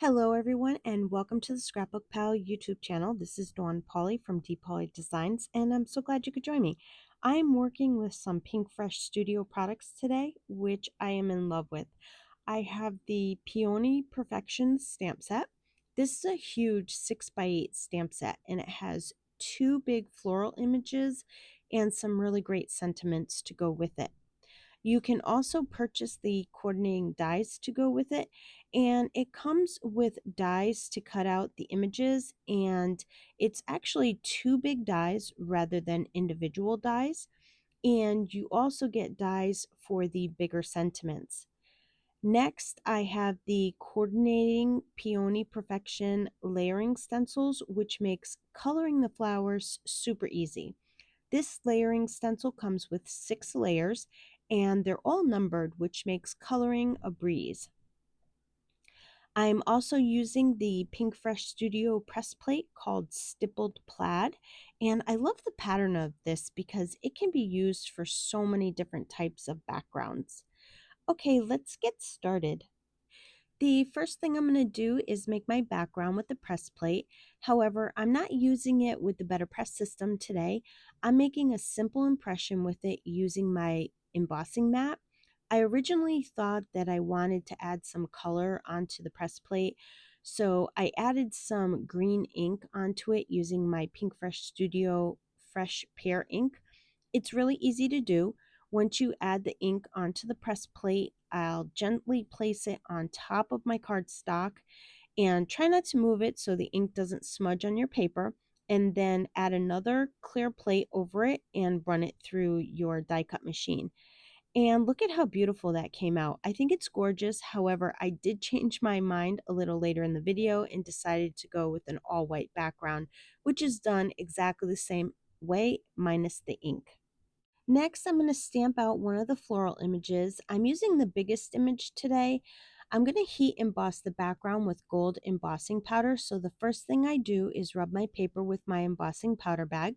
Hello, everyone, and welcome to the ScrapbookPal YouTube channel. This is Dawn Pauley from Pauley Designs, and I'm so glad you could join me. I'm working with some Pinkfresh Studio products today, which I am in love with. I have the Peony Perfection stamp set. This is a huge 6x8 stamp set, and it has two big floral images and some really great sentiments to go with it. You can also purchase the coordinating dies to go with it, and it comes with dies to cut out the images, and it's actually two big dies rather than individual dies, and you also get dies for the bigger sentiments. Next, I have the coordinating Peony Perfection Layering Stencils, which makes coloring the flowers super easy. This layering stencil comes with 6 layers and they're all numbered, which makes coloring a breeze. I'm also using the Pinkfresh Studio press plate called Stippled Plaid, and I love the pattern of this because it can be used for so many different types of backgrounds. Okay, let's get started. The first thing I'm going to do is make my background with the press plate. However, I'm not using it with the Better Press system today. I'm making a simple impression with it using my embossing mat. I originally thought that I wanted to add some color onto the press plate, so I added some green ink onto it using my Pinkfresh Studio Fresh Pear ink. It's really easy to do. Once you add the ink onto the press plate, I'll gently place it on top of my cardstock and try not to move it so the ink doesn't smudge on your paper. And then add another clear plate over it and run it through your die cut machine. And look at how beautiful that came out. I think it's gorgeous. However, I did change my mind a little later in the video and decided to go with an all white background, which is done exactly the same way minus the ink. Next, I'm going to stamp out one of the floral images. I'm using the biggest image today. I'm going to heat emboss the background with gold embossing powder. So the first thing I do is rub my paper with my embossing powder bag.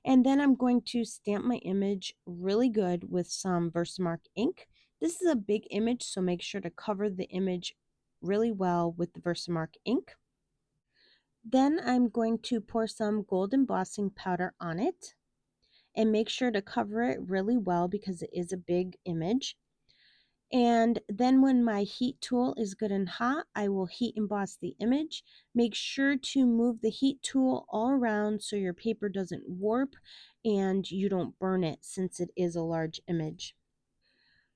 And then I'm going to stamp my image really good with some Versamark ink. This is a big image, so make sure to cover the image really well with the Versamark ink. Then I'm going to pour some gold embossing powder on it and make sure to cover it really well because it is a big image. And then when my heat tool is good and hot, I will heat emboss the image. Make sure to move the heat tool all around so your paper doesn't warp and you don't burn it since it is a large image.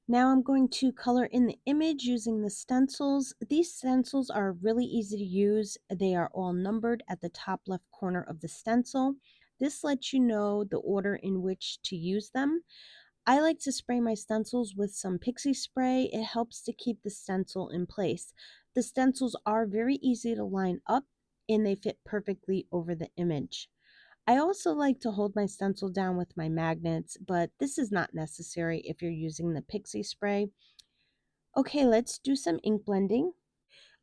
Now I'm going to color in the image using the stencils. These stencils are really easy to use. They are all numbered at the top left corner of the stencil. This lets you know the order in which to use them. I like to spray my stencils with some pixie spray. It helps to keep the stencil in place. The stencils are very easy to line up and they fit perfectly over the image. I also like to hold my stencil down with my magnets, but this is not necessary if you're using the pixie spray. Okay, let's do some ink blending.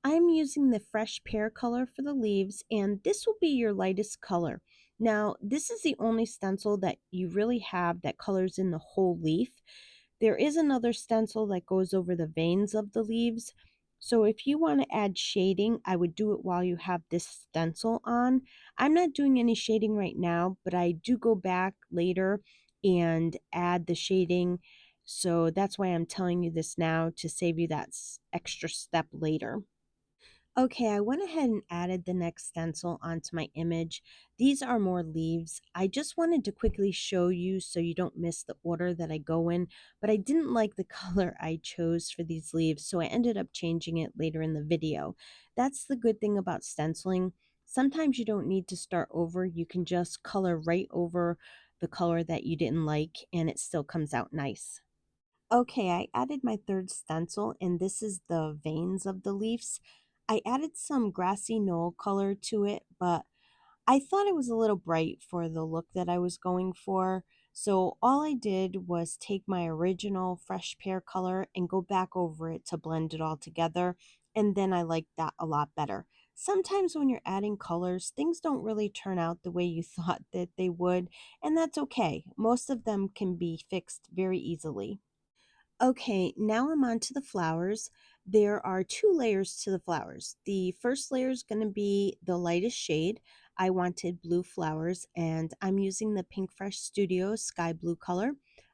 I'm using the fresh pear color for the leaves, and this will be your lightest color. Now, this is the only stencil that you really have that colors in the whole leaf. There is another stencil that goes over the veins of the leaves. So if you want to add shading, I would do it while you have this stencil on. I'm not doing any shading right now, but I do go back later and add the shading. So that's why I'm telling you this now to save you that extra step later. Okay, I went ahead and added the next stencil onto my image. These are more leaves. I just wanted to quickly show you so you don't miss the order that I go in, but I didn't like the color I chose for these leaves, so I ended up changing it later in the video. That's the good thing about stenciling. Sometimes you don't need to start over. You can just color right over the color that you didn't like, and it still comes out nice. Okay, I added my third stencil, and this is the veins of the leaves. I added some grassy knoll color to it, but I thought it was a little bright for the look that I was going for. So all I did was take my original fresh pear color and go back over it to blend it all together. And then I liked that a lot better. Sometimes when you're adding colors, things don't really turn out the way you thought that they would, and that's okay. Most of them can be fixed very easily. Okay, now I'm on to the flowers. There are two layers to the flowers. The first layer is going to be the lightest shade. I wanted blue flowers, and I'm using the Pinkfresh Studio Sky Blue color.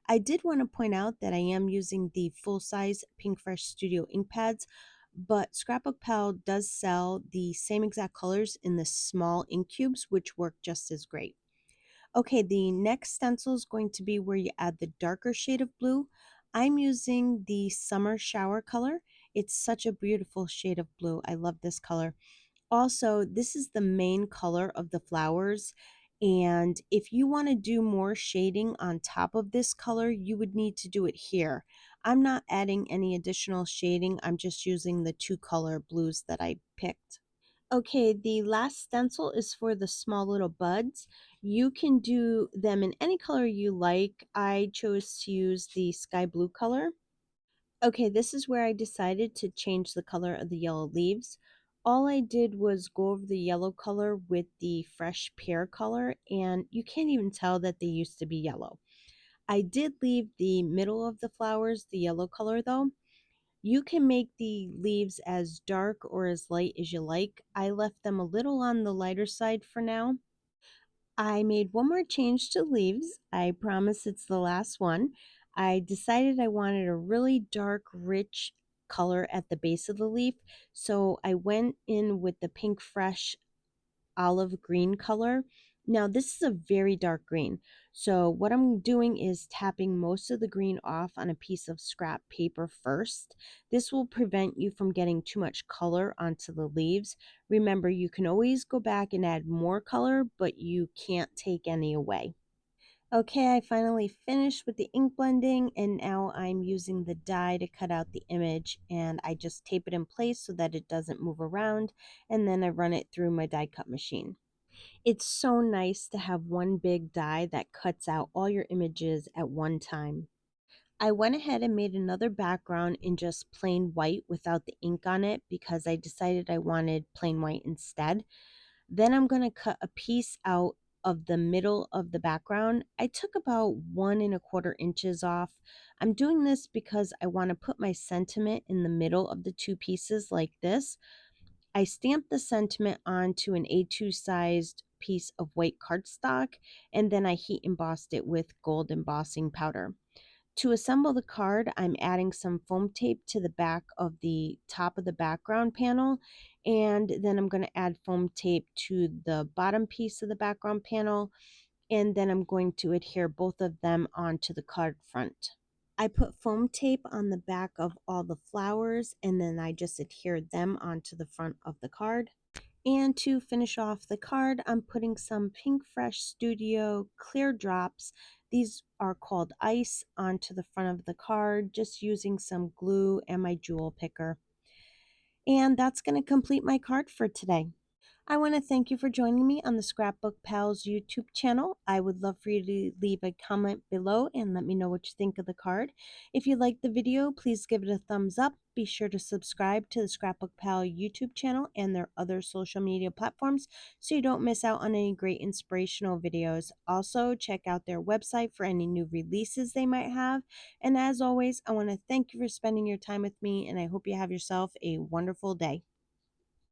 I did want to point out that I am using the full-size Pinkfresh Studio ink pads, but ScrapbookPal does sell the same exact colors in the small ink cubes, which work just as great. Okay, the next stencil is going to be where you add the darker shade of blue. I'm using the Summer Shower color. It's such a beautiful shade of blue. I love this color. Also, this is the main color of the flowers. And if you want to do more shading on top of this color, you would need to do it here. I'm not adding any additional shading. I'm just using the two color blues that I picked. Okay, the last stencil is for the small little buds. You can do them in any color you like. I chose to use the sky blue color. Okay, this is where I decided to change the color of the yellow leaves. All I did was go over the yellow color with the fresh pear color, and you can't even tell that they used to be yellow. I did leave the middle of the flowers the yellow color though. You can make the leaves as dark or as light as you like. I left them a little on the lighter side for now. I made one more change to leaves. I promise it's the last one. I decided I wanted a really dark, rich color at the base of the leaf. So I went in with the Pinkfresh olive green color. Now this is a very dark green. So what I'm doing is tapping most of the green off on a piece of scrap paper first. This will prevent you from getting too much color onto the leaves. Remember, you can always go back and add more color, but you can't take any away. Okay, I finally finished with the ink blending, and now I'm using the die to cut out the image, and I just tape it in place so that it doesn't move around, and then I run it through my die cut machine. It's so nice to have one big die that cuts out all your images at one time. I went ahead and made another background in just plain white without the ink on it because I decided I wanted plain white instead. Then I'm going to cut a piece out of the middle of the background. I took about 1¼ inches off. I'm doing this because I want to put my sentiment in the middle of the two pieces like this. I stamped the sentiment onto an A2 sized piece of white cardstock, and then I heat embossed it with gold embossing powder. To assemble the card, I'm adding some foam tape to the back of the top of the background panel, and then I'm going to add foam tape to the bottom piece of the background panel, and then I'm going to adhere both of them onto the card front. I put foam tape on the back of all the flowers, and then I just adhered them onto the front of the card. And to finish off the card, I'm putting some Pinkfresh Studio clear drops. These are called ice onto the front of the card, just using some glue and my jewel picker. And that's going to complete my card for today. I want to thank you for joining me on the Scrapbook Pals YouTube channel. I would love for you to leave a comment below and let me know what you think of the card. If you liked the video, please give it a thumbs up. Be sure to subscribe to the Scrapbook Pal YouTube channel and their other social media platforms so you don't miss out on any great inspirational videos. Also, check out their website for any new releases they might have. And as always, I want to thank you for spending your time with me, and I hope you have yourself a wonderful day.